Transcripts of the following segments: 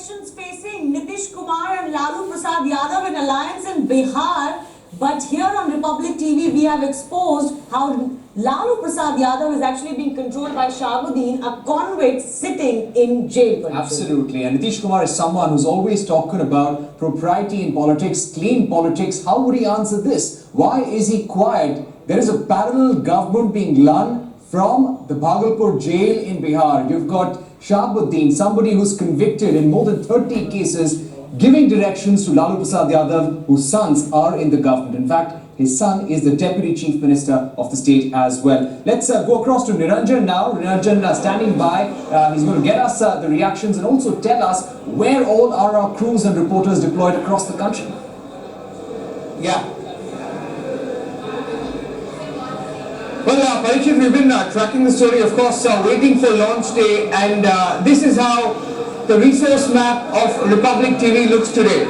elections facing Nitish Kumar and Lalu Prasad Yadav in alliance in Bihar. But here on Republic TV, we have exposed how Lalu Prasad Yadav is actually being controlled by Shahabuddin, a convict sitting in jail. Absolutely. And Nitish Kumar is someone who's always talking about propriety in politics, clean politics. How would he answer this? Why is he quiet? There is a parallel government being run from the Bhagalpur jail in Bihar. You've got Shahabuddin, somebody who's convicted in more than 30 cases, giving directions to Lalu Prasad Yadav, whose sons are in the government. In fact, his son is the Deputy Chief Minister of the state as well. Let's go across to Niranjan now. Niranjan standing by. He's going to get us the reactions and also tell us where all are our crews and reporters deployed across the country. Yeah. Well, Parikshit, we've been tracking the story, of course, waiting for launch day, and this is how the resource map of Republic TV looks today.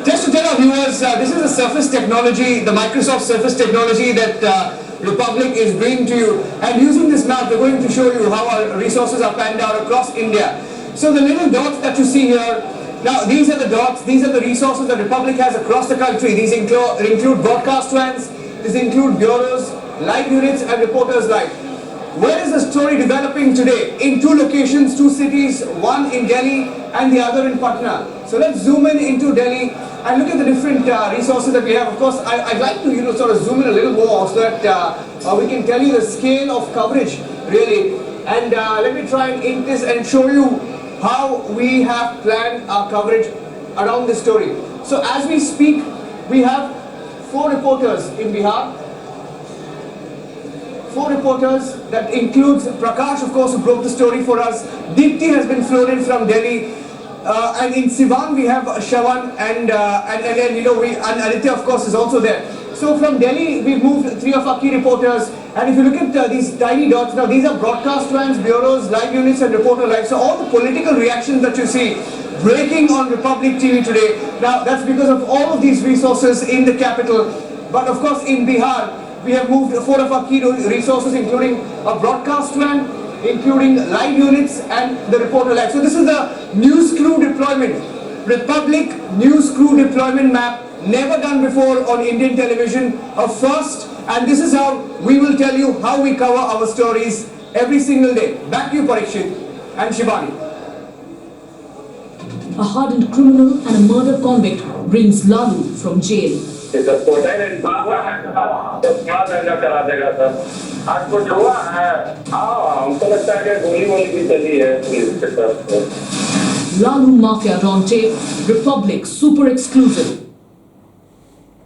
Just to tell our viewers, this is the surface technology, the Microsoft Surface technology that Republic is bringing to you. And using this map, we're going to show you how our resources are panned out across India. So the little dots that you see here, now these are the dots, these are the resources that Republic has across the country. These include broadcast vans, these include bureaus, live units and reporters live. Where is the story developing today? In two locations, two cities, one in Delhi and the other in Patna. So let's zoom in into Delhi and look at the different resources that we have. Of course, I'd like to sort of zoom in a little more so that we can tell you the scale of coverage really. And let me try and ink this and show you how we have planned our coverage around this story. So as we speak, we have 4 reporters in Bihar. 4 reporters, that includes Prakash, of course, who broke the story for us. Deepti has been flown in from Delhi. And in Sivan we have Shawan and Aditya, of course, is also there. So from Delhi we've moved 3 of our key reporters. And if you look at these tiny dots, now these are broadcast vans, bureaus, live units and reporter live. So all the political reactions that you see breaking on Republic TV today, now that's because of all of these resources in the capital. But of course in Bihar, we have moved 4 of our key resources, including a broadcast van, including live units and the reporter live. So this is the news crew deployment, Republic news crew deployment map, never done before on Indian television, a first, and this is how we will tell you how we cover our stories every single day. Back to you, Parikshit and Shivani. A hardened criminal and a murder convict brings Lalu from jail. करा देगा sir. आज कुछ हुआ है? हाँ, हमको लगता है कि गोली भी चली है पुलिस के तरफ से। Lalu Mafia on tape, Republic super exclusive.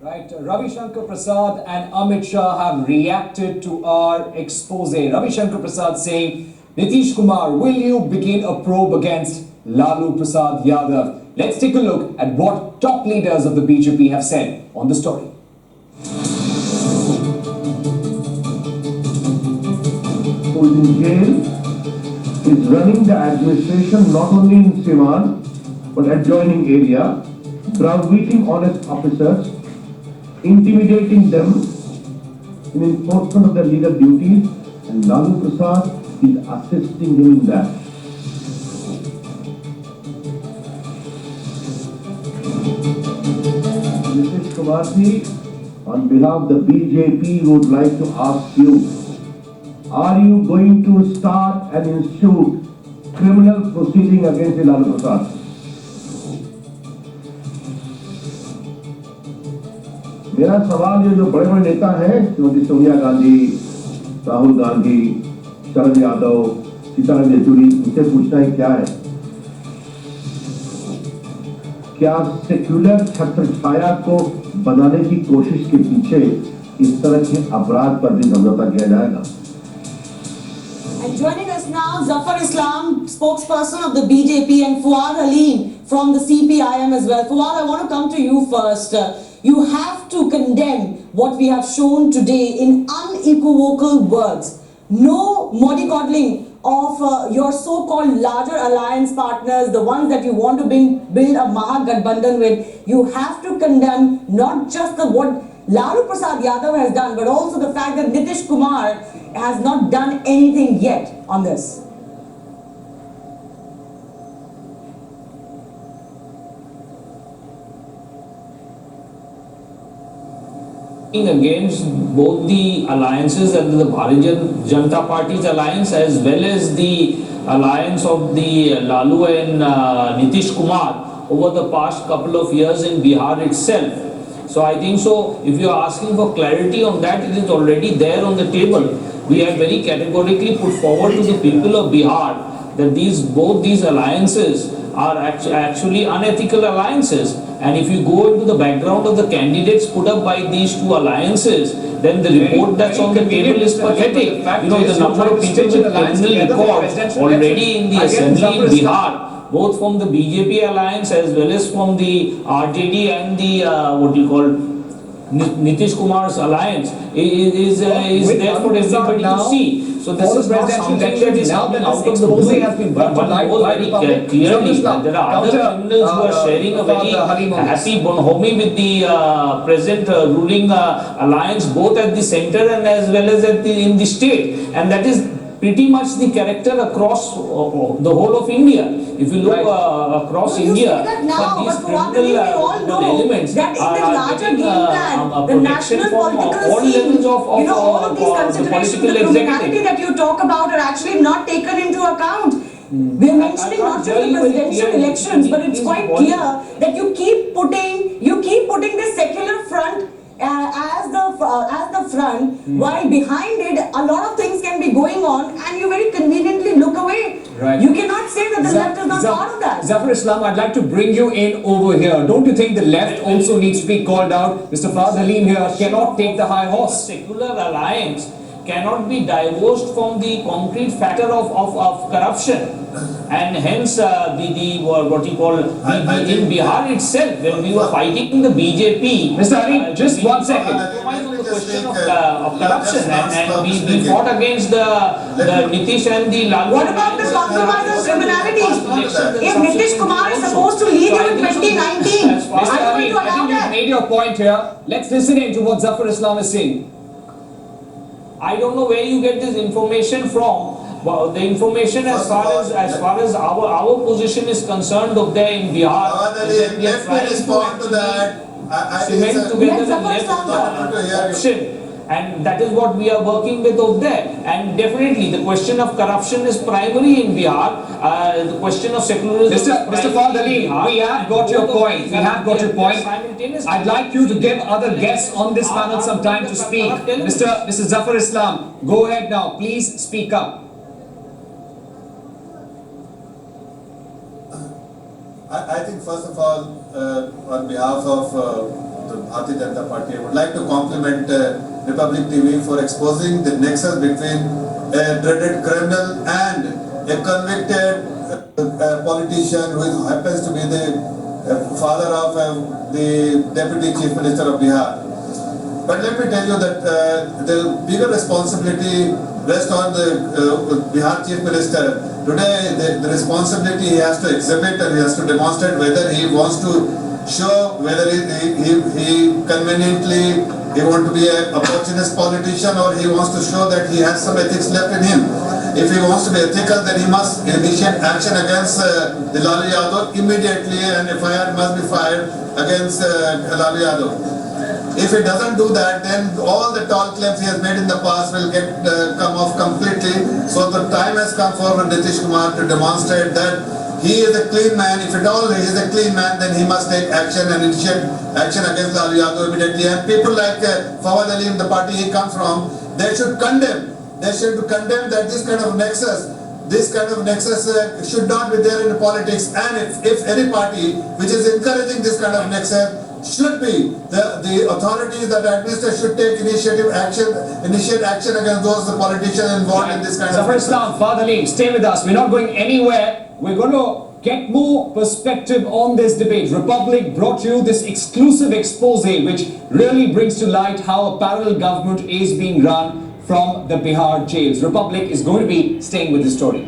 Right, Ravi Shankar Prasad and Amit Shah have reacted to our expose. Ravi Shankar Prasad saying, Nitish Kumar, will you begin a probe against Lalu Prasad Yadav? Let's take a look at what top leaders of the BJP have said on the story. Who is in jail is running the administration not only in Siwan but adjoining area, browbeating honest officers, intimidating them in enforcement of their legal duties, and Lalu Prasad is assisting him in that. Nitish Kumar ji, on behalf of the BJP, would like to ask you, are you going to start and institute criminal proceeding against Lalu Prasad? मेरा सवाल ये जो बड़े-बड़े नेता हैं, श्रीमती सोनिया गांधी, राहुल गांधी, शरद यादव, सीताराम येचुरी, उनसे पूछना है क्या है? क्या सेक्युलर छत्रछाया को बनाने की कोशिश के पीछे इस तरह के अपराध पर भी समझौता किया जाएगा? And joining us now, Zafar Islam, spokesperson of the BJP, and Fuad Halim from the CPIM as well. Fuad, I want to come to you first. You have to condemn what we have shown today in unequivocal words. No mollycoddling of your so-called larger alliance partners, the ones that you want to build a Mahagathbandhan with. You have to condemn not just what Lalu Prasad Yadav has done, but also the fact that Nitish Kumar has not done anything yet on this. against both the alliances and the Bharatiya Janata Party's alliance as well as the alliance of the Lalu and Nitish Kumar over the past couple of years in Bihar itself. So I think so, if you are asking for clarity on that, it is already there on the table. We have very categorically put forward to the people of Bihar that both these alliances are actually unethical alliances. And if you go into the background of the candidates put up by these two alliances, then the report that's on the table is pathetic. You know, the number of people with criminal records already in the assembly in Bihar, both from the BJP alliance as well as from the RJD and the Nitish Kumar's alliance is there for everybody to see. So this is not something that is coming out of the blue. But one knows very clearly that there are other criminals who are sharing a very happy bonhomie with the present ruling alliance, both at the center and as well as in the state, and that is pretty much the character across the whole of India. If you look across India, these criminal elements that in the larger getting game plan, the national from political all scene, levels of all of these considerations, political the criminality executive. that you talk about are actually not taken into account. We are mentioning not just the presidential elections, but it's quite clear that you keep putting the secular front as the front, while behind it a lot of things can be going on, and you very conveniently look away. Right. You cannot say that the left is not part of that. Zafar Islam, I'd like to bring you in over here. Don't you think the left also needs to be called out? Mr. Fahd Halim here cannot take the high horse. Secular alliance cannot be divorced from the concrete factor of corruption. And hence in Bihar itself, when we were fighting the BJP, Mr. Halim, just 1 second. The question of corruption, and we fought against the Nitish and the Lalu. What about the compromise on criminality? If Nitish Kumar is supposed to lead you in 2019, Mr. are you going Halim, to I allow think you've that? made your point here. Let's listen in to what Zafar Islam is saying. I don't know where you get this information from. But the information as far as our position is concerned up there in Bihar, is that we are trying to cement together the left option. And that is what we are working with over there. And definitely the question of corruption is primary in Bihar. The question of secularism Mr. Fahd Halim, we have got your point. We have got your point. I'd like you to give other guests on this panel some time to speak. Mr. Zafar Islam, go ahead now. Please speak up. I think first of all, on behalf of the Bharatiya Janata Party, I would like to compliment Republic TV for exposing the nexus between a dreaded criminal and a convicted politician who happens to be the father of the Deputy Chief Minister of Bihar. But let me tell you that the bigger responsibility rests on the Bihar Chief Minister. Today, the responsibility he has to exhibit and he has to demonstrate whether he wants to show whether he conveniently he wants to be an opportunist politician or he wants to show that he has some ethics left in him. If he wants to be ethical, then he must initiate action against the Lalu Yadav immediately, and FIR must be fired against Lalu Yadav. If he doesn't do that, then all the tall claims he has made in the past will come off completely. So the time has come for Nitish Kumar to demonstrate that he is a clean man. If at all he is a clean man, then he must take action and initiate action against Lalu Yadav immediately. And people like Fawad Ali, the party he comes from, they should condemn. They should condemn that this kind of nexus should not be there in politics. And if any party which is encouraging this kind of nexus, should be the authorities that administer should take initiate action against those politicians involved in this kind Zafar of Islam, Fahd Halim, stay with us. We're not going anywhere. We're going to get more perspective on this debate. Republic brought you this exclusive expose which really brings to light how a parallel government is being run from the Bihar jails. Republic is going to be staying with the story.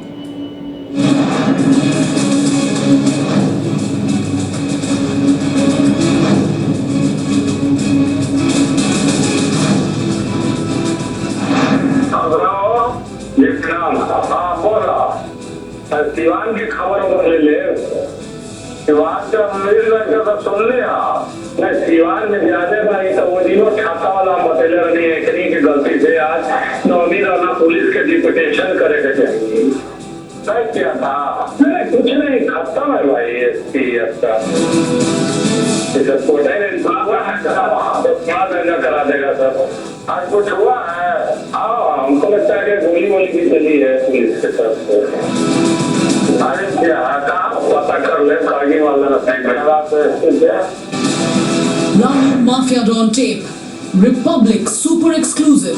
Siwan की खबर ले ले सिवान का मिल रहा सुन लिया नहीं सिवान में ज्यादा भाई तो वो दिनों छाता वाला बतेले रहनी है कि गलती से आज नौमी रहना पुलिस के डिप्यूटेशन करे के चाहिए तय किया था। मैंने कुछ नहीं खत्म है भाई इसकी आपका कोटा करा देगा सर। आज कुछ हुआ है? हाँ हमको लगता है कि गोली वोली भी चली है पुलिस के तरफ से। अरे क्या कहाँ पता कर ले कारगिल वाला Lalu Mafia on tape. Republic super exclusive.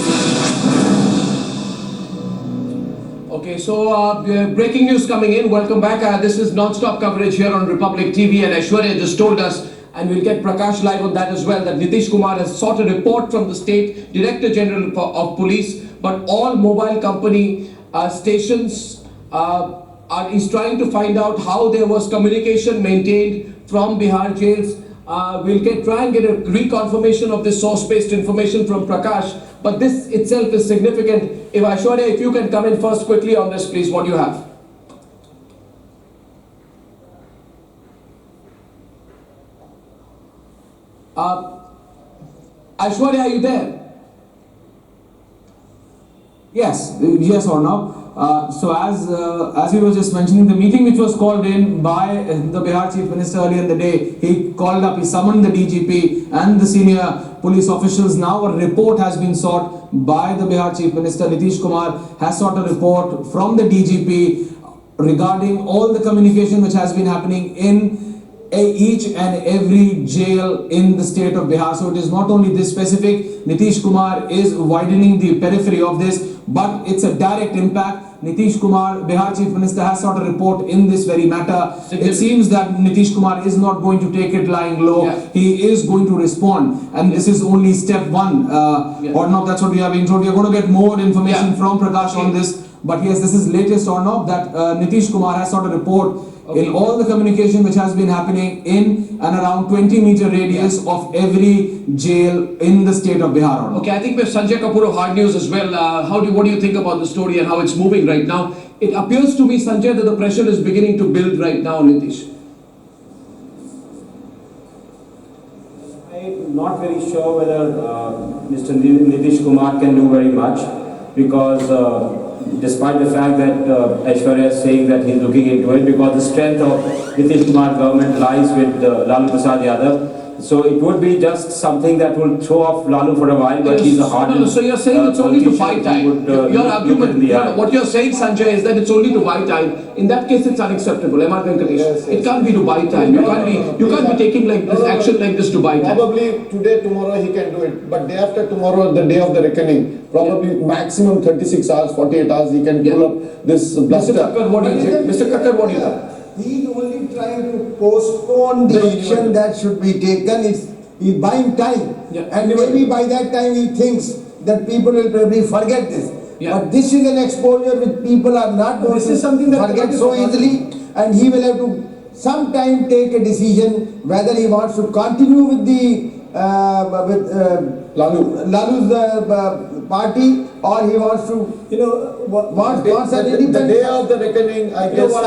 Okay, so breaking news coming in. Welcome back. This is non-stop coverage here on Republic TV, and Aishwarya just told us, and we'll get Prakash live on that as well, that Nitish Kumar has sought a report from the State Director General of Police, but all mobile company stations is trying to find out how there was communication maintained from Bihar jails. We'll try and get a reconfirmation of this source-based information from Prakash, but this itself is significant. If Aishwarya, if you can come in first quickly on this, please, what do you have? Aishwarya, are you there? Yes, yes or no. So as we were just mentioning, the meeting which was called in by the Bihar Chief Minister earlier in the day, he summoned the DGP and the senior police officials. Now a report has been sought by the Bihar Chief Minister. Nitish Kumar has sought a report from the DGP regarding all the communication which has been happening in each and every jail in the state of Bihar. So it is not only this specific. Nitish Kumar is widening the periphery of this, but it's a direct impact. Nitish Kumar, Bihar Chief Minister, has sought a report in this very matter. It seems that Nitish Kumar is not going to take it lying low. Yeah. He is going to respond, and this is only step one. Or not, that's what we are being told. We are going to get more information from Prakash on this. But yes, this is latest or not, that Nitish Kumar has sought a report in all the communication which has been happening in and around 20-meter radius of every jail in the state of Bihar. Okay, I think we have Sanjay Kapoor of Hard News as well. What do you think about the story and how it's moving right now? It appears to me, Sanjay, that the pressure is beginning to build right now, Nitish. I'm not very sure whether Mr. Nitish Kumar can do very much, because despite the fact that Aishwarya is saying that he's looking into it, because the strength of Nitish Kumar government lies with Lalu Prasad Yadav. So it would be just something that will throw off Lalu for a while, but he's a hardened. So you're saying it's only to buy time. Your argument, what you're saying, Sanjay, is that it's only to buy time. In that case, it's unacceptable. M.R. Venkatesh, yes. It can't be to buy time. You can't be taking like this action like this to buy time. Probably today, tomorrow he can do it, but day after tomorrow, the day of the reckoning, probably maximum 36 hours, 48 hours, he can pull up this bluster. Mr. Kakkar, what do you think? Mr. Kakkar, what do you think? He is only trying to postpone the action that should be taken. He's buying time, and maybe by that time he thinks that people will probably forget this. But this is an exposure which people are not going to forget so easily, and he will have to sometime take a decision whether he wants to continue with the Lalu's party, or he wants to, wants an independent. The day of the reckoning, I guess. What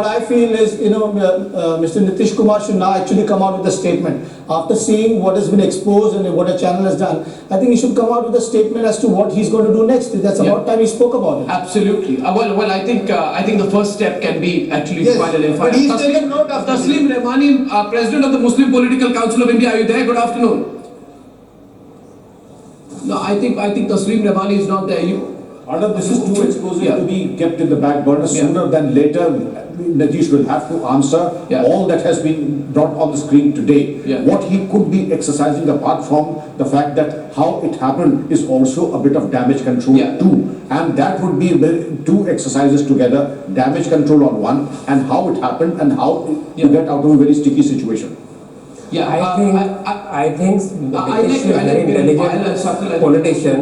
I feel is, Mr. Nitish Kumar should now actually come out with a statement. After seeing what has been exposed and what a channel has done, I think he should come out with a statement as to what he's going to do next. That's about time he spoke about it. Absolutely. Well, I think the first step can be actually provided in but he's taken note of Taslim Rahmani, President of the Muslim Political Council of India. Are you there? Good afternoon. No, I think Taslim Rahmani is not there. This is too explosive to be kept in the back burner. Sooner than later, Nitish will have to answer all that has been brought on the screen today. What he could be exercising, apart from the fact that how it happened, is also a bit of damage control too. And that would be two exercises together: damage control on one, and how it happened, and how to get out of a very sticky situation. I think the Nitish is a very intelligent politician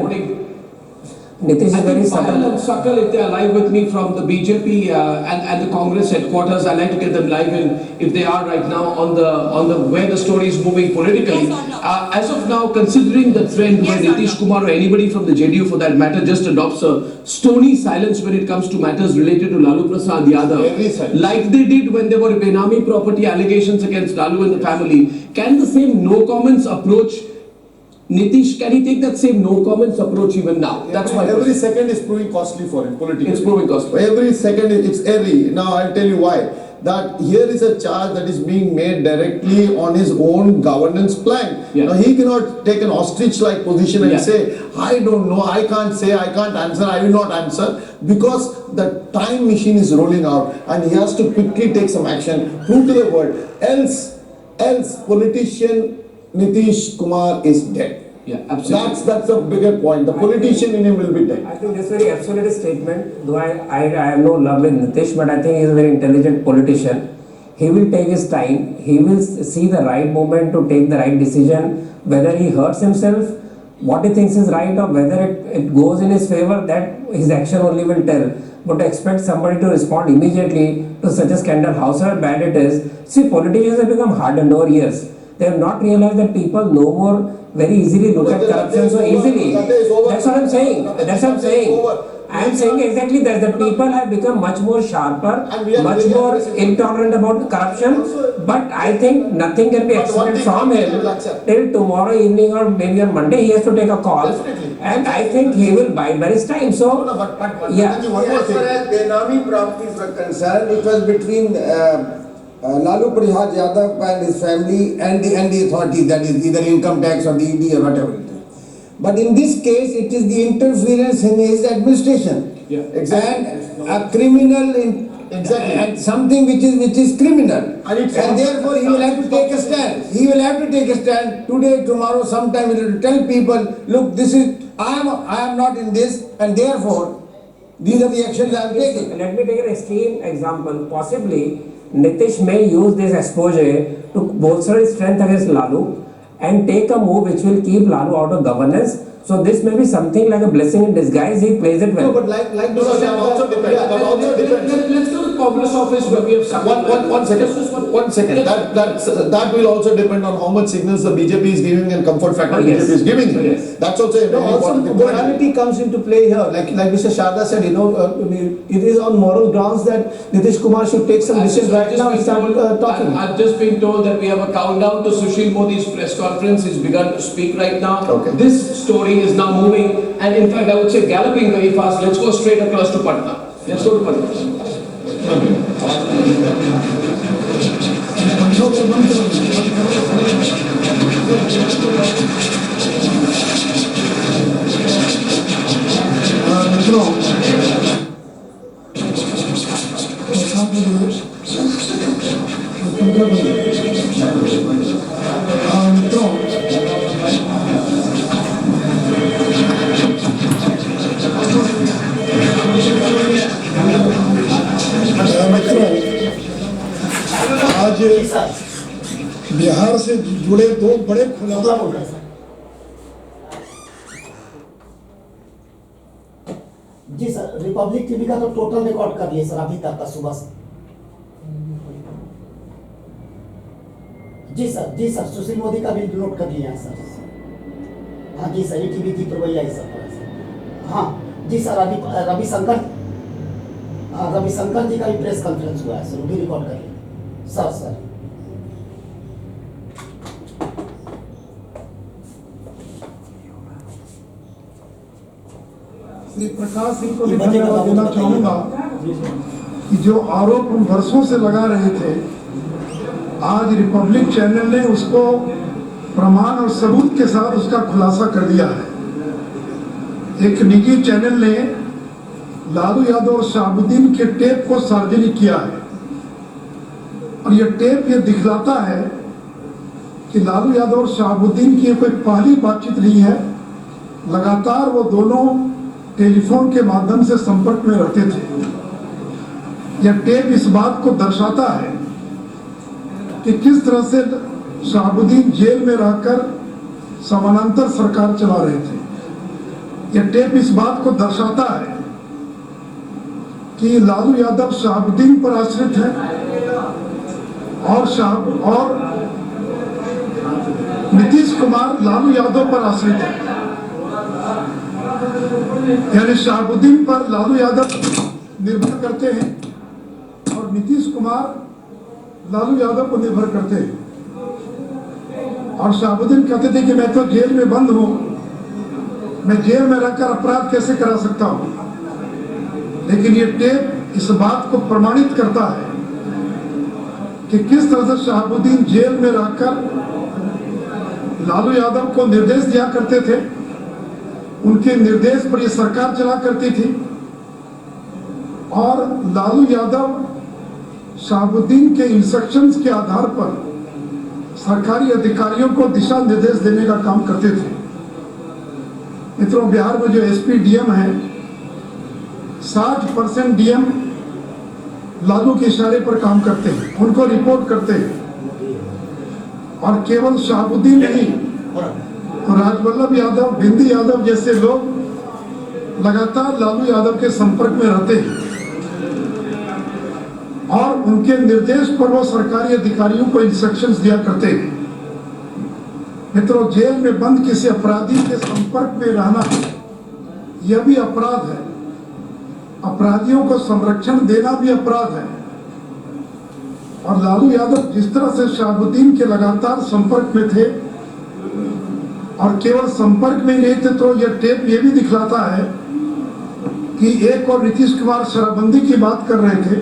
Nitish is very Payal and Sakal, if they are live with me from the BJP and the Congress headquarters, I like to get them live in if they are right now on the where the story is moving politically. As of now, considering the trend where Nitish Kumar or anybody from the JDU for that matter just adopts a stony silence when it comes to matters related to Lalu Prasad Yadav, like they did when there were Benami property allegations against Lalu and the family, can the same no comments approach Nitish, can he take that same no comments approach even now? That's my Every question. second is proving costly for him politically. It's proving costly. Every second it's airy. Now I'll tell you why. That here is a charge that is being made directly on his own governance plan. Now he cannot take an ostrich-like position and say, I don't know, I can't say, I can't answer, I will not answer, because the time machine is rolling out and he has to quickly take some action, prove to the world. Else politician Nitish Kumar is dead. Yeah, absolutely. That's a bigger point. The politician in him will be dead. I think this is very absolute statement. Though I have no love with Nitish, but I think he is a very intelligent politician. He will take his time. He will see the right moment to take the right decision. Whether he hurts himself, what he thinks is right, or whether it goes in his favor, that his action only will tell. But to expect somebody to respond immediately to such a scandal, however bad it is, see, politicians have become hardened over years. They have not realized that people no more very easily look at corruption so easily. That's what I'm saying. That's what I'm saying. I'm saying exactly that the people have become much more sharper, much more intolerant about corruption. But I think nothing can be expected from him till tomorrow evening or maybe on Monday. He has to take a call, and I think he will bide by his time. So, yeah. As far as Benami properties were concerned, it was between Lalu Prasad Yadav and his family and the authorities, that is either income tax or the ED or whatever it is. But in this case, it is the interference in his administration. Yeah, exactly. And a criminal, and something which is criminal. And therefore he will have to take a stand. He will have to take a stand today, tomorrow, sometime. He will tell people, look, this is, I am not in this, and therefore, these are the actions I am taking. Let me take an extreme example. Possibly, Nitish may use this exposure to bolster his strength against Lalu and take a move which will keep Lalu out of governance. So this may be something like a blessing in disguise. He plays it well. No, but like also depends. Let's go to Congress office where we have One second. That will also depend on how much signals the BJP is giving and comfort factor BJP is giving. That's also a very important point. Morality comes into play here. Like Mr. Sharda said, it is on moral grounds that Nitish Kumar should take some decision right now and start talking. I've just been told that we have a countdown to Sushil Modi's press conference. He's begun to speak right now. Okay. This story is now moving, and in fact I would say galloping very fast. Let's go straight across to Patna. Let's go to Patna. आज बिहार से जुड़े दो बड़े खुलासा जी sir, Republic TV का तो total record कर लिए सर अभी तक का सुबह से। जी सर सुशील मोदी का भी नोट कर लिया है सर। हाँ जी सर, टीवी की तो वही आई सर। हाँ जी सर, अभी रविशंकर जी का भी प्रेस कॉन्फ्रेंस हुआ है सर, वो भी रिकॉर्ड कर लिया सर। श्री प्रकाश सिंह को भी धन्यवाद देना चाहूंगा कि जो आरोप हम वर्षों से लगा रहे थे, आज रिपब्लिक चैनल ने उसको प्रमाण और सबूत के साथ उसका खुलासा कर दिया है। एक निजी चैनल ने लालू यादव और शाहबुद्दीन के टेप को सार्वजनिक किया है और यह टेप ये दिखलाता है कि लालू यादव और शाहबुद्दीन की कोई पहली बातचीत नहीं है। लगातार वो दोनों टेलीफोन के माध्यम से संपर्क में रहते थे। यह टेप इस बात को दर्शाता है कि किस तरह से शाहबुद्दीन जेल में रहकर समानांतर सरकार चला रहे थे। यह टेप इस बात को दर्शाता है कि लालू यादव शहाबुद्दीन पर आश्रित है और नीतीश कुमार लालू यादव पर आश्रित है। यानी शहाबुद्दीन पर लालू यादव निर्भर करते हैं और नीतीश कुमार लालू यादव को निर्भर करते हैं। और शहाबुद्दीन कहते थे कि मैं तो जेल में बंद हूं, मैं जेल में रहकर अपराध कैसे करा सकता हूं। लेकिन ये टेप इस बात को प्रमाणित करता है कि किस तरह से शहाबुद्दीन जेल में रहकर लालू यादव को निर्देश दिया करते थे, उनके निर्देश पर ये सरकार चला करती थी और लालू यादव शहाबुद्दीन के इंस्ट्रक्शंस के आधार पर सरकारी अधिकारियों को दिशा निर्देश देने का काम करते थे। मित्रों, बिहार में जो एसपी डीएम है 60% डीएम लालू के इशारे पर काम करते हैं, उनको रिपोर्ट करते हैं। और केवल शहाबुद्दीन नहीं, राजवल्लभ यादव, बिंदी यादव जैसे लोग लगातार लालू यादव के संपर्क में रहते हैं और उनके निर्देश पर वो सरकारी अधिकारियों को इंस्ट्रक्शंस दिया करते हैं। मित्रों, जेल में बंद किसी अपराधी के संपर्क में रहना यह भी अपराध है। अपराधियों को संरक्षण देना भी अपराध है। और लालू यादव जिस तरह से शहाबुद्दीन के लगातार संपर्क में थे और केवल संपर्क में नहीं थे, तो यह टेप ये भी दिखलाता है कि एक और नीतीश कुमार शराबबंदी की बात कर रहे थे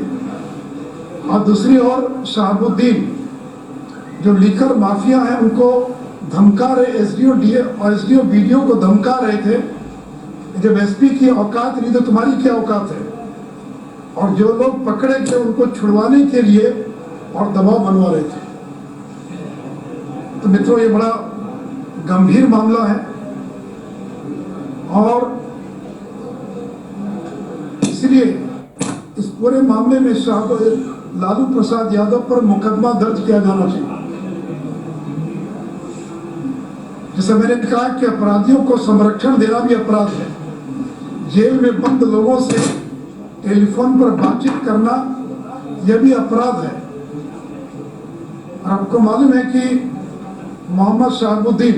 और दूसरी ओर शहाबुद्दीन जो लीकर माफिया है उनको धमका रहे, एसडीओ बीडीओ को धमका रहे थे, जब एसपी की औकात नहीं तो तुम्हारी क्या औकात है। और जो लोग पकड़े थे उनको छुड़वाने के लिए और दबाव बनवा रहे थे। तो मित्रों, ये बड़ा गंभीर मामला है और इसलिए इस पूरे मामले में लालू प्रसाद यादव पर मुकदमा दर्ज किया जाना चाहिए। जैसे मैंने कहा कि अपराधियों को संरक्षण देना भी अपराध है। जेल में बंद लोगों से टेलीफोन पर बातचीत करना यह भी अपराध है। और आपको मालूम है कि मोहम्मद शहाबुद्दीन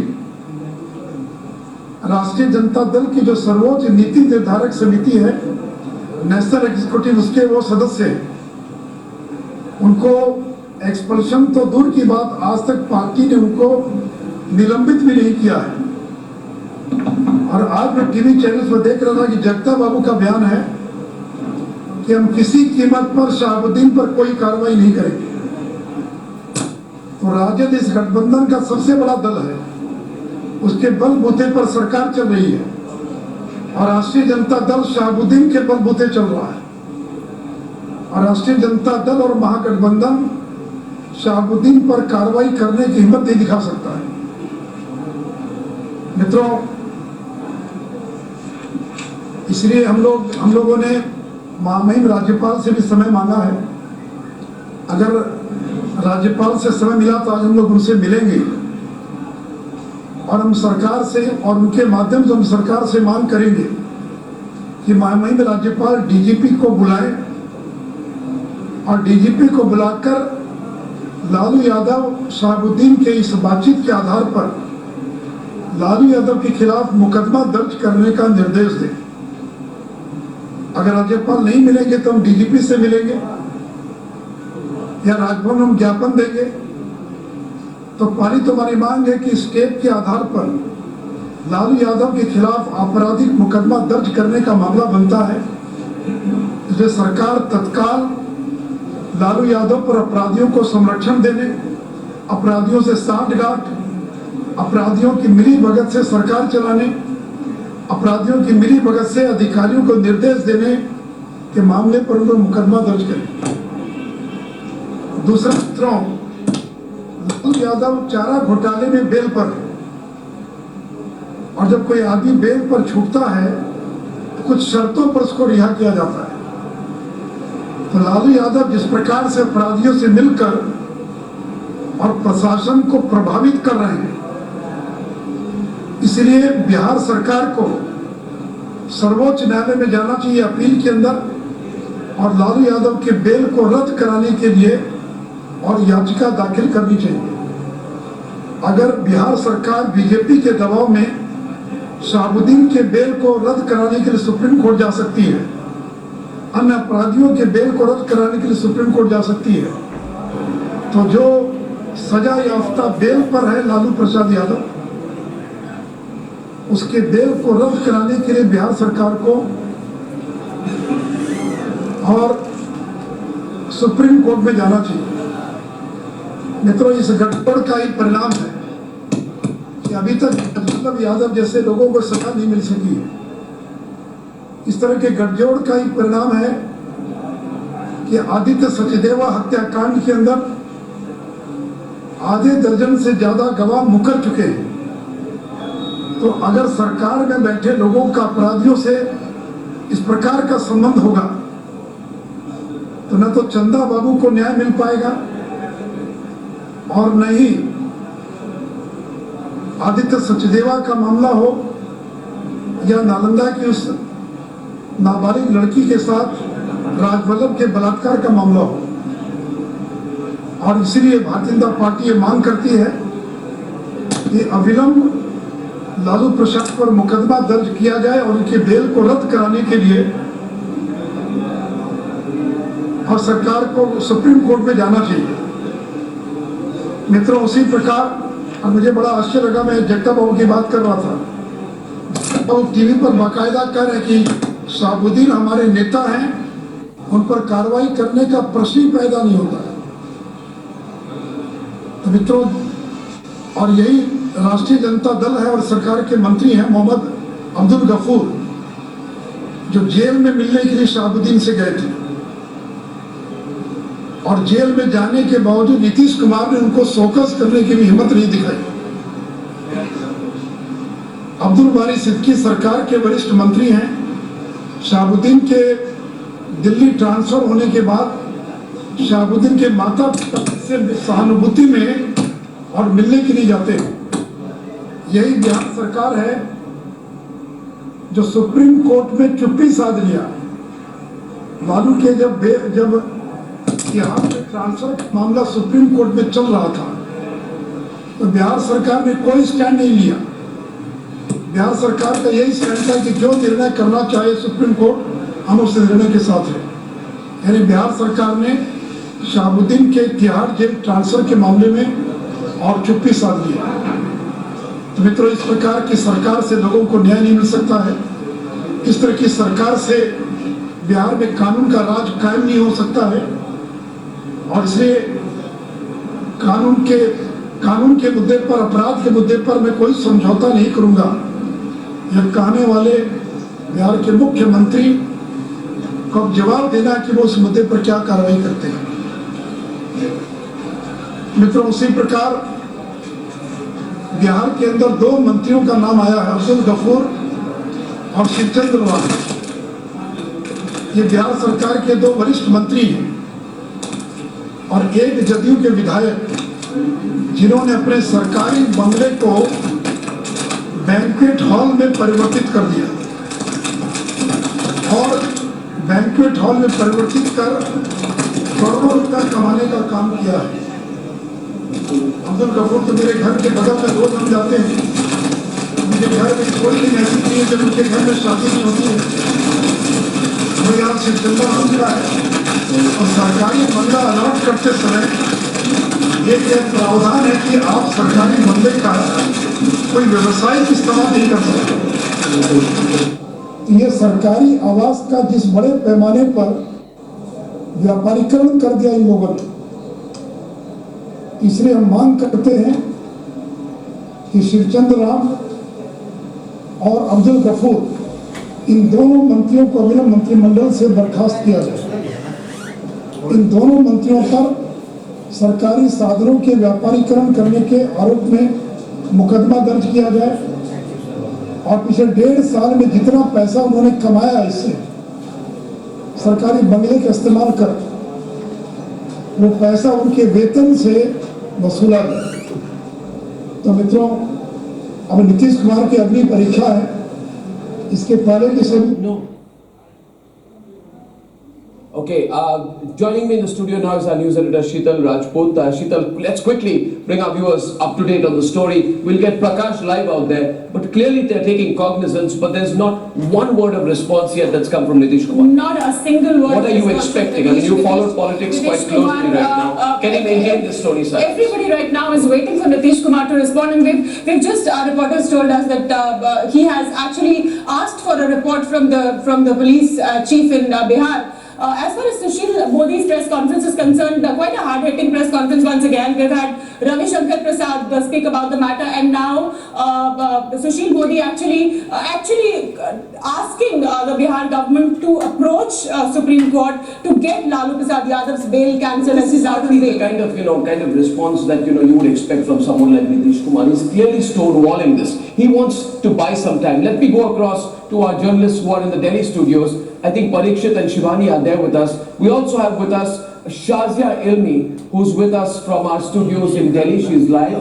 राष्ट्रीय जनता दल की जो सर्वोच्च नीति निर्धारक समिति है, नेशनल एग्जीक्यूटिव, उसके वो सदस्य हैं। उनको एक्सपल्शन तो दूर की बात, आज तक पार्टी ने उनको निलंबित भी नहीं किया है। और आज मैं टीवी चैनल पर देख रहा था कि जगता बाबू का बयान है कि हम किसी कीमत पर शहाबुद्दीन पर कोई कार्रवाई नहीं करेंगे। तो राजद इस गठबंधन का सबसे बड़ा दल है, उसके बलबूते पर सरकार चल रही है और राष्ट्रीय जनता दल शहाबुद्दीन के बलबूते चल रहा है। और राष्ट्रीय जनता दल और महागठबंधन शहाबुद्दीन पर कार्रवाई करने की हिम्मत नहीं दिखा सकता है। मित्रों, इसलिए हम लोगों ने महामहिम राज्यपाल से भी समय मांगा है। अगर राज्यपाल से समय मिला तो आज हम लोग उनसे मिलेंगे और हम सरकार से और उनके माध्यम से हम सरकार से मांग करेंगे कि महामहिम राज्यपाल डीजीपी को बुलाएं और डीजीपी को बुलाकर लालू यादव शहाबुद्दीन के इस बातचीत के आधार पर लालू यादव के खिलाफ मुकदमा दर्ज करने का निर्देश दें। अगर राज्यपाल नहीं मिलेंगे तो हम डीजीपी से मिलेंगे या राजभवन में हम ज्ञापन देंगे। तो पालित हमारी मांग है कि इस टेप के आधार पर लालू यादव के खिलाफ आपराधिक मुकदमा दर्ज करने का मामला बनता है। इसलिए सरकार तत्काल लालू यादव पर अपराधियों को संरक्षण देने, अपराधियों से सांठगांठ, अपराधियों की मिली भगत से सरकार चलाने, अपराधियों की मिली भगत से अधिकारियों को निर्देश देने के मामले पर उनको मुकदमा दर्ज करें। दूसरा, मित्रों, लालू यादव चारा घोटाले में बेल पर है और जब कोई आदमी बेल पर छूटता है तो कुछ शर्तों पर उसको रिहा किया जाता है। तो लालू यादव जिस प्रकार से अपराधियों से मिलकर और प्रशासन को प्रभावित कर रहे हैं, इसलिए बिहार सरकार को सर्वोच्च न्यायालय में जाना चाहिए अपील के अंदर, और लालू यादव के बेल को रद्द कराने के लिए और याचिका दाखिल करनी चाहिए। अगर बिहार सरकार बीजेपी के दबाव में शहाबुद्दीन के बेल को रद्द कराने के लिए सुप्रीम कोर्ट जा सकती है, अन्य अपराधियों के बेल को रद्द कराने के लिए सुप्रीम कोर्ट जा सकती है, तो जो सजा याफ्ता बेल पर है लालू प्रसाद यादव, उसके बेल को रद्द कराने के लिए बिहार सरकार को और सुप्रीम कोर्ट में जाना चाहिए। मित्रों, इस गठबंधन का ही परिणाम है कि अभी तक मतलब यादव जैसे लोगों को सजा नहीं मिल सकी है। इस तरह के गठजोड़ का ही परिणाम है कि आदित्य सचदेवा हत्याकांड के अंदर आधे दर्जन से ज्यादा गवाह मुकर चुके हैं। तो अगर सरकार में बैठे लोगों का अपराधियों से इस प्रकार का संबंध होगा तो न तो चंदा बाबू को न्याय मिल पाएगा और न ही आदित्य सचदेवा का मामला हो या नालंदा की उस नाबालिग लड़की के साथ राजवल्लभ के बलात्कार का मामला हो। और इसलिए भारतीय जनता पार्टी ये मांग करती है कि अविलंब लालू प्रसाद पर मुकदमा दर्ज किया जाए और उनके बेल को रद्द कराने के लिए और सरकार को सुप्रीम कोर्ट में जाना चाहिए। मित्रों, उसी प्रकार और मुझे बड़ा आश्चर्य लगा, मैं जगता बाबू की बात कर रहा था, वो टीवी पर बाकायदा कह रहे कि शहाबुद्दीन हमारे नेता हैं, उन पर कार्रवाई करने का प्रश्न ही पैदा नहीं होता। तो मित्रों, और यही राष्ट्रीय जनता दल है और सरकार के मंत्री हैं मोहम्मद अब्दुल गफूर, जो जेल में मिलने के लिए शहाबुद्दीन से गए थे और जेल में जाने के बावजूद नीतीश कुमार ने उनको शोकस करने की भी हिम्मत नहीं दिखाई। अब्दुल बारी सिद्दीकी सरकार के वरिष्ठ मंत्री हैं। शहाबुद्दीन के दिल्ली ट्रांसफर होने के बाद शहाबुद्दीन के माता पिता से सहानुभूति में और मिलने के लिए जाते हैं। यही बिहार सरकार है जो सुप्रीम कोर्ट में चुप्पी साध लिया। लालू के जब बिहार में ट्रांसफर का मामला सुप्रीम कोर्ट में चल रहा था तो बिहार सरकार ने कोई स्टैंड नहीं लिया। बिहार सरकार का यही स्टैंड था कि जो निर्णय करना चाहे सुप्रीम कोर्ट, हम उस निर्णय के साथ हैं। यानी बिहार सरकार ने शहाबुद्दीन के तिहाड़ जेल ट्रांसफर के मामले में और चुप्पी साध लिया। तो मित्रों, इस प्रकार की सरकार से लोगों को न्याय नहीं मिल सकता है। इस तरह की सरकार से बिहार में कानून का राज कायम नहीं हो सकता है और इसलिए कानून के मुद्दे पर, अपराध के मुद्दे पर मैं कोई समझौता नहीं करूंगा। यह कहने वाले बिहार के मुख्यमंत्री को अब जवाब देना कि वो उस मुद्दे पर क्या कार्रवाई करते हैं। मित्रों, उसी प्रकार बिहार के अंदर दो मंत्रियों का नाम आया है, अब्दुल गफूर और शिवचंद्र राम। ये बिहार सरकार के दो वरिष्ठ मंत्री हैं और एक जदयू के विधायक जिन्होंने अपने सरकारी बंगले को बैंक्वेट हॉल में परिवर्तित कर दिया और बैंक्वेट हॉल में परिवर्तित कर करोड़ों रुपया कमाने का काम किया है। अब्दुल गफूर तो मेरे घर के बगल में रोज हम जाते हैं। मुझे घर में कोई दिन ऐसी नहीं है जब उनके घर में शादी नहीं होती है। वो यहाँ शिवचंद्र राम का है और सरकारी बंगला अलॉट करते समय एक प्रावधान है कि आप सरकारी बंगले का कोई व्यवसायिक इस्तेमाल नहीं कर सकते। ये सरकारी आवास का जिस बड़े पैमाने पर व्यापारीकरण कर दिया इन लोगों ने, इसलिए हम मांग करते हैं कि शिवचंद्र राम और अब्दुल गफूर इन दोनों मंत्रियों को अविलंब मंत्रिमंडल से बर्खास्त किया जाए। इन दोनों मंत्रियों पर सरकारी साधनों के व्यापारीकरण करने के आरोप में मुकदमा दर्ज किया जाए और पिछले 1.5 साल में जितना पैसा उन्होंने कमाया इससे सरकारी बंगले का इस्तेमाल कर, वो पैसा उनके वेतन से वसूला गया। तो मित्रों, अब नीतीश कुमार की अगली परीक्षा है इसके पहले के सभी No. Okay, joining me in the studio now is our news editor Sheetal Rajput. Sheetal, let's quickly bring our viewers up to date on the story. We'll get Prakash live out there, but clearly they're taking cognizance, but there's not one word of response yet that's come from Nitish Kumar. Not a single word. What are you expecting? I mean, you followed politics quite closely right now. Can you maintain the story side? Everybody right now is waiting for Nitish Kumar to respond, and we've just, our reporters told us that he has actually asked for a report from the police chief in Bihar. As far as Sushil Modi's press conference is concerned, quite a hard-hitting press conference once again. We've had Ravi Shankar Prasad speak about the matter, and now Sushil Modi actually asking the Bihar government to approach Supreme Court to get Lalu Prasad Yadav's bail cancelled. This is hardly the kind of response that you would expect from someone like Nitish Kumar. He's clearly stonewalling this. He wants to buy some time. Let me go across to our journalists who are in the Delhi studios. I think Parikshit and Shivani are there with us. We also have with us Shazia Ilmi, who's with us from our studios in Delhi. She's live.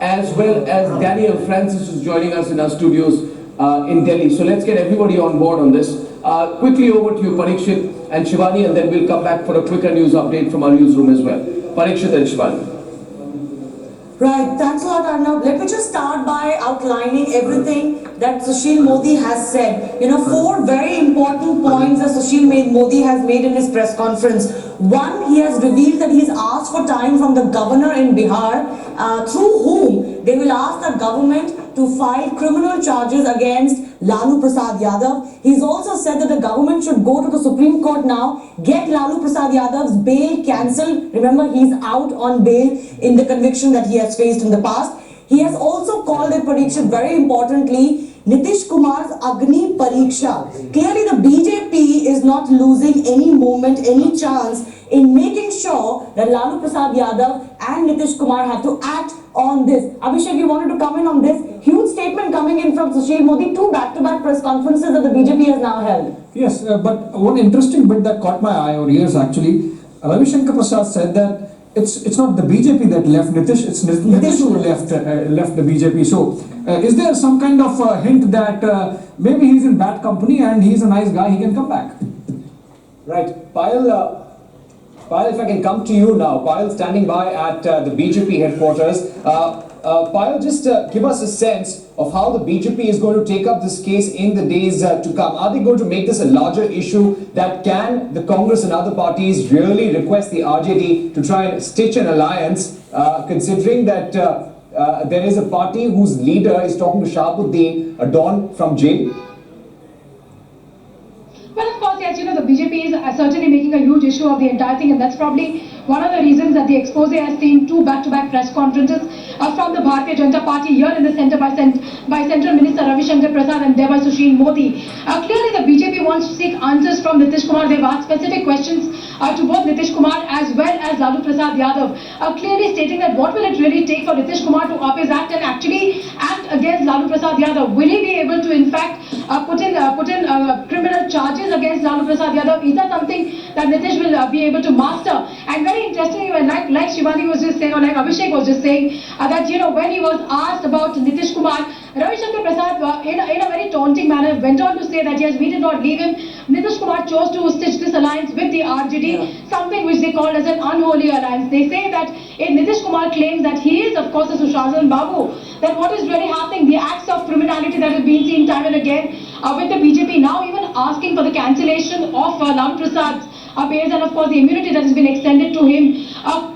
As well as Daniel Francis, who's joining us in our studios in Delhi. So let's get everybody on board on this. Quickly over to you, Parikshit and Shivani, and then we'll come back for a quicker news update from our newsroom as well. Parikshit and Shivani. Right, thanks a lot, Arnav. Let me just start by outlining everything that Sushil Modi has said. Four very important points that Sushil Modi has made in his press conference. One, he has revealed that he's asked for time from the governor in Bihar, through whom they will ask the government to file criminal charges against Lalu Prasad Yadav. He's also said that the government should go to the Supreme Court now, get Lalu Prasad Yadav's bail cancelled. Remember, he's out on bail in the conviction that he has faced in the past. He has also called it, Parikshit, very importantly, Nitish Kumar's Agni Pariksha. Clearly, the BJP is not losing any moment, any chance in making sure that Lalu Prasad Yadav and Nitish Kumar have to act on this. Abhishek, you wanted to comment on this? Huge statement coming in from Sushil Modi, two back-to-back press conferences that the BJP has now held. Yes, but one interesting bit that caught my eye or ears actually, Ravi Shankar Prasad said that it's not the BJP that left Nitish, it's Nitish who left the BJP. So, is there some kind of hint that maybe he's in bad company and he's a nice guy, he can come back? Right, Payal, if I can come to you now. Payal standing by at the BJP headquarters. Payal, just give us a sense of how the BJP is going to take up this case in the days to come. Are they going to make this a larger issue? That can the Congress and other parties really request the RJD to try and stitch an alliance, considering that there is a party whose leader is talking to Shahabuddin, a Don from jail? Well, of course, yes, the BJP is certainly making a huge issue of the entire thing, and that's probably one of the reasons that the expose has seen two back-to-back press conferences from the Bharatiya Janata Party here in the centre by Central Minister Ravi Shankar Prasad and thereby Sushil Modi. Clearly, the BJP wants to seek answers from Nitish Kumar. They've asked specific questions to both Nitish Kumar as well as Lalu Prasad Yadav, clearly stating that what will it really take for Nitish Kumar to up his act and actually act against Lalu Prasad Yadav? Will he be able to, in fact, put in criminal charges against Lalu Prasad Yadav? Is that something that Nitish will be able to master? And very interestingly, like Shivani was just saying, or like Abhishek was just saying, that when he was asked about Nitish Kumar, Ravi Shankar Prasad in a very taunting manner went on to say that yes, we did not leave him. Nitish Kumar chose to stitch this alliance with the RJD, something which they called as an unholy alliance. They say that if Nitish Kumar claims that he is of course a Sushashan Babu, then what is really happening? The acts of criminality that has been seen time and again with the BJP now even asking for the cancellation of Lalu Prasad's bail and of course the immunity that has been extended to him.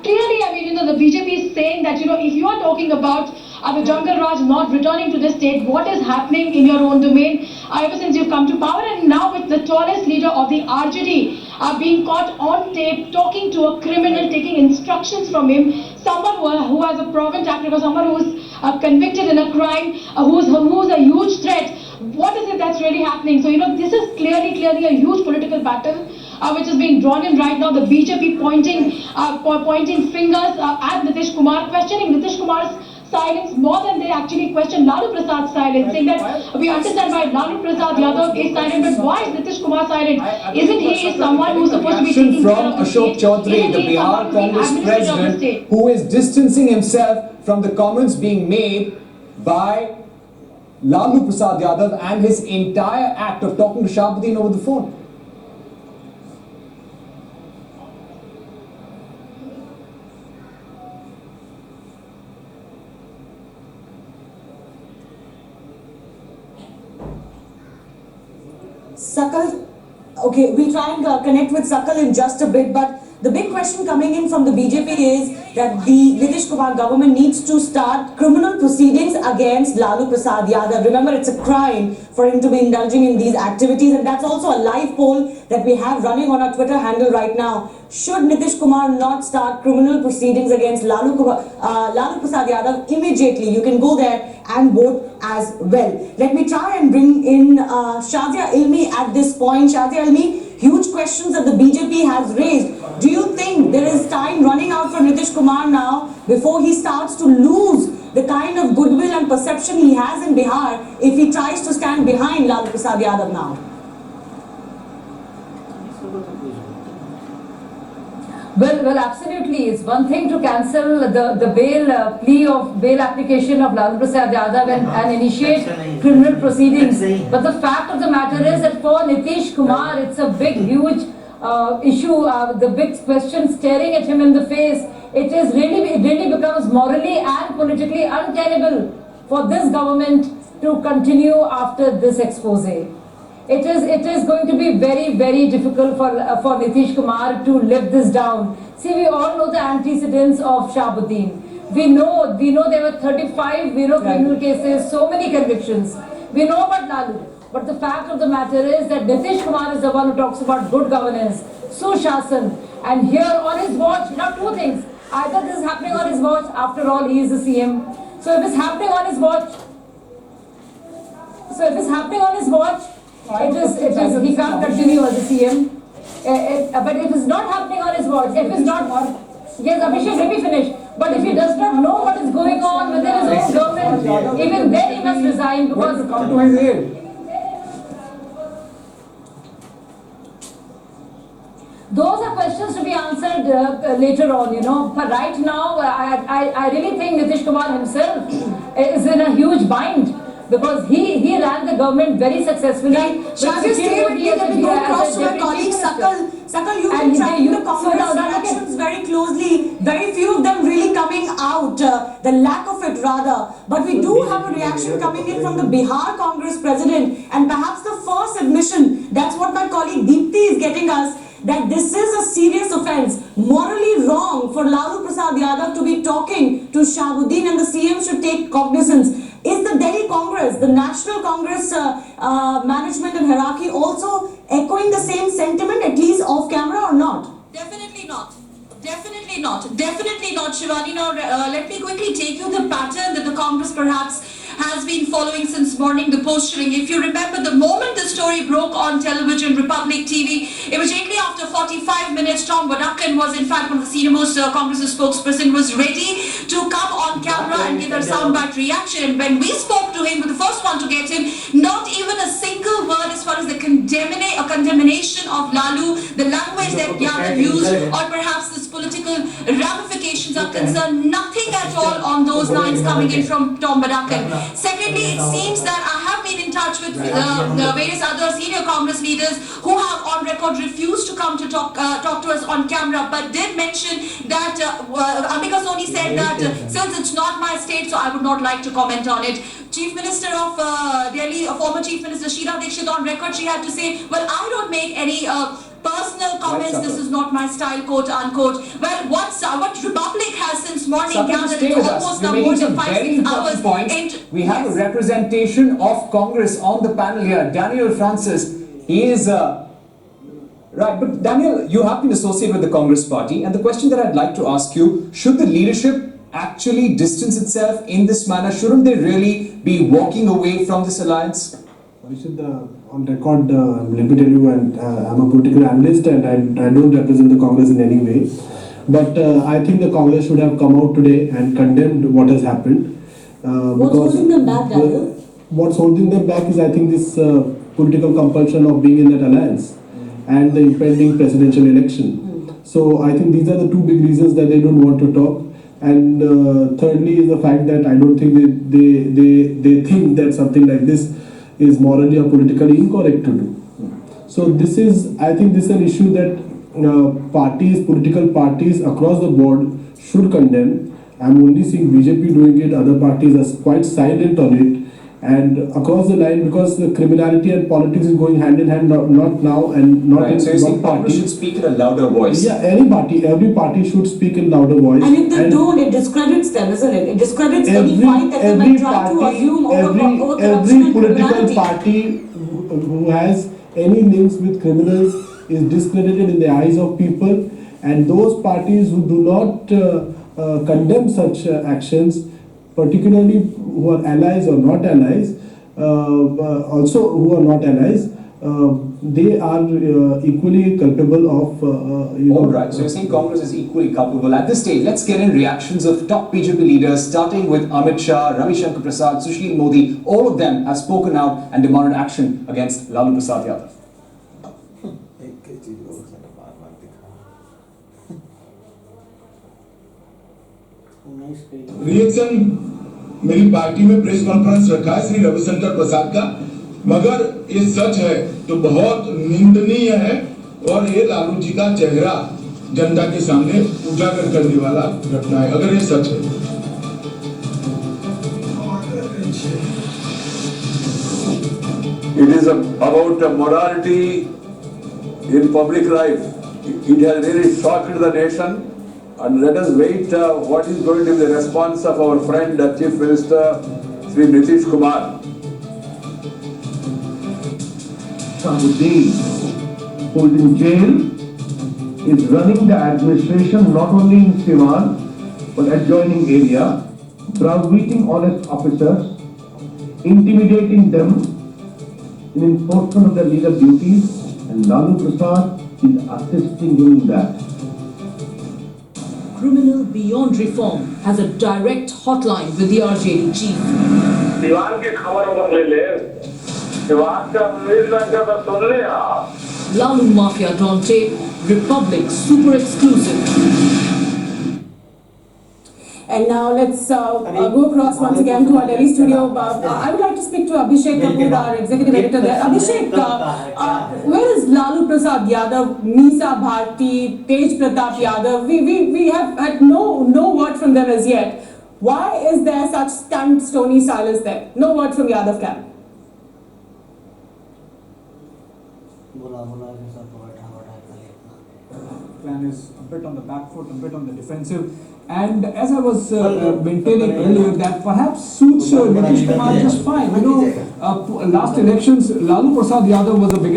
Clearly, I mean, the BJP is saying that, if you are talking about the Jungle Raj not returning to the state, what is happening in your own domain ever since you've come to power, and now with the tallest leader of the RJD being caught on tape talking to a criminal, taking instructions from him, someone who has a proven track record, someone who is convicted in a crime, who's a huge threat. What is it that's really happening? So, this is clearly a huge political battle which is being drawn in right now. The BJP pointing fingers at Nitish Kumar, questioning Nitish Kumar's silence more than they actually question Lalu Prasad's silence, saying that we understand why Lalu Prasad Yadav is silent, but why is Nitish Kumar silent? Isn't he someone who's supposed to be taking care of the Ashok state? Chaudhary, the Bihar Congress president, who is distancing himself from the comments being made by Lalu Prasad Yadav and his entire act of talking to Shahabuddin over the phone. Sakal, okay, we'll try and connect with Sakal in just a bit, but the big question coming in from the BJP is that the Nitish Kumar government needs to start criminal proceedings against Lalu Prasad Yadav. Remember, it's a crime for him to be indulging in these activities, and that's also a live poll that we have running on our Twitter handle right now. Should Nitish Kumar not start criminal proceedings against Lalu Prasad Yadav immediately? You can go there and vote as well. Let me try and bring in Shazia Ilmi at this point. Shazia Ilmi, huge questions that the BJP has raised. Do you think there is time running out for Nitish Kumar now before he starts to lose the kind of goodwill and perception he has in Bihar if he tries to stand behind Lalu Prasad Yadav now? Well, absolutely. It's one thing to cancel the bail plea of bail application of Lalu Prasad Yadav and initiate criminal proceedings. But the fact of the matter is that for Nitish Kumar, it's a big, huge issue. The big question staring at him in the face. It really becomes morally and politically untenable for this government to continue after this expose. It is going to be very, very difficult for Nitish Kumar to live this down. See, we all know the antecedents of Shahabuddin. We know there were 35 criminal cases, so many convictions. We know about Lalu. But the fact of the matter is that Nitish Kumar is the one who talks about good governance, Sushasan. And here on his watch, two things. Either this is happening on his watch, after all, he is the CM. So if it's happening on his watch, he can't continue as a CM. But if it's not happening on his watch, yes, Abhishek, let me finish. But if he does not know what is going on within his own government, even then he must resign because... come to his aid. Those are questions to be answered later on, But right now, I really think Nitish Kumar himself is in a huge bind. Because he ran the government very successfully. Right. Shazia, stay with me. Let me go across to my colleague Sakal. Sakal, you've been tracking the Congress elections very closely. Very few of them really coming out. The lack of it rather. But we do have a reaction coming in from the Bihar Congress president. And perhaps the first admission, that's what my colleague Deepthi is getting us, that this is a serious offence, morally wrong for Lalu Prasad Yadav to be talking to Shahabuddin, and the CM should take cognizance. Is the Delhi Congress, the National Congress management and hierarchy also echoing the same sentiment, at least off camera, or not? Definitely not. Definitely not. Definitely not, Shivani. Now, let me quickly take you the pattern that the Congress perhaps has been following since morning, the posturing. If you remember, the moment the story broke on television, Republic TV, immediately after 45 minutes, Tom Wadakan was in fact one of the senior-most Congress spokesperson, was ready to come on camera and give a soundbite reaction. And when we spoke to him, we were the first one to get him, not even a single word as far as the condemnation of Lalu, the language that Yadav used, or perhaps this political ramifications are concerned. Nothing at all on those lines coming in from Tom Wadakan. Secondly, it seems that I have been in touch with the various other senior Congress leaders who have on record refused to come to talk to us on camera, but did mention that Ambika Soni said that since it's not my state, so I would not like to comment on it. Chief Minister of Delhi, former Chief Minister Sheila Dikshit, on record, she had to say, well, I don't make any personal comments, this is not my style, quote unquote. Well, what Republic has since morning gathered, it's almost now more than 5-6 hours. We have a representation of Congress on the panel here. Daniel Francis, he is... right, but Daniel, you have been associated with the Congress party, and the question that I'd like to ask you, should the leadership actually distance itself in this manner? Shouldn't they really be walking away from this alliance? On record, let me tell you, and I'm a political analyst and I don't represent the Congress in any way. But I think the Congress should have come out today and condemned what has happened. What's holding them back, Daniel? What's holding them back is, I think, this political compulsion of being in that alliance and the impending presidential election. So I think these are the two big reasons that they don't want to talk. And thirdly is the fact that I don't think they think that something like this is morally or politically incorrect to do. So this is, I think this is an issue that political parties across the board should condemn. I'm only seeing BJP doing it, other parties are quite silent on it. And across the line, because the criminality and politics is going hand in hand, not now and not right. in So you one think party. Congress should speak in a louder voice? Yeah, every party should speak in louder voice. And if they don't, it discredits them, isn't it? It discredits any fight that they might try to assume over corruption every and political criminality. party who has any links with criminals is discredited in the eyes of people, and those parties who do not condemn such actions, particularly who are allies or not allies, also who are not allies, they are equally culpable of All right, so you're saying Congress is equally culpable. At this stage, let's get in reactions of top BJP leaders, starting with Amit Shah, Ravi Shankar Prasad, Sushil Modi. All of them have spoken out and demanded action against Lalu Prasad Yadav. Reaction मेरी party में press conference रखा है श्री रविशंकर प्रसाद का, मगर ये सच है तो बहुत निंदनीय है और ये लालू जी का चेहरा जनता के सामने उजागर करने वाला घटना है अगर ये सच है। It is about morality in public life. It has really shocked the nation. And let us wait what is going to be the response of our friend Chief Minister Sri Nitish Kumar. Samuddin, who is in jail, is running the administration not only in Siwan but adjoining area, browbeating honest officers, intimidating them in enforcement of their legal duties, and Lalu Prasad is assisting him in that. Criminal Beyond Reform has a direct hotline with the RJD chief. दीवान की खबर ले ले, दीवान का mission का तो सुन ले आप। Lalu Mafia on tape, Republic super exclusive. And now let's go across once again to our Delhi studio. I would like to speak to Abhishek Kapoor, our executive editor there. Abhishek, where is Lalu Prasad Yadav, Meesa Bharti, Tej Pratap Yadav? We have had no word from them as yet. Why is there such stunned, stony silence there? No word from Yadav camp. Plan is a bit on the back foot, a bit on the defensive. And as I was maintaining earlier, that perhaps suits Nitish Kumar just fine. You know, last elections, Lalu Prasad Yadav was the biggest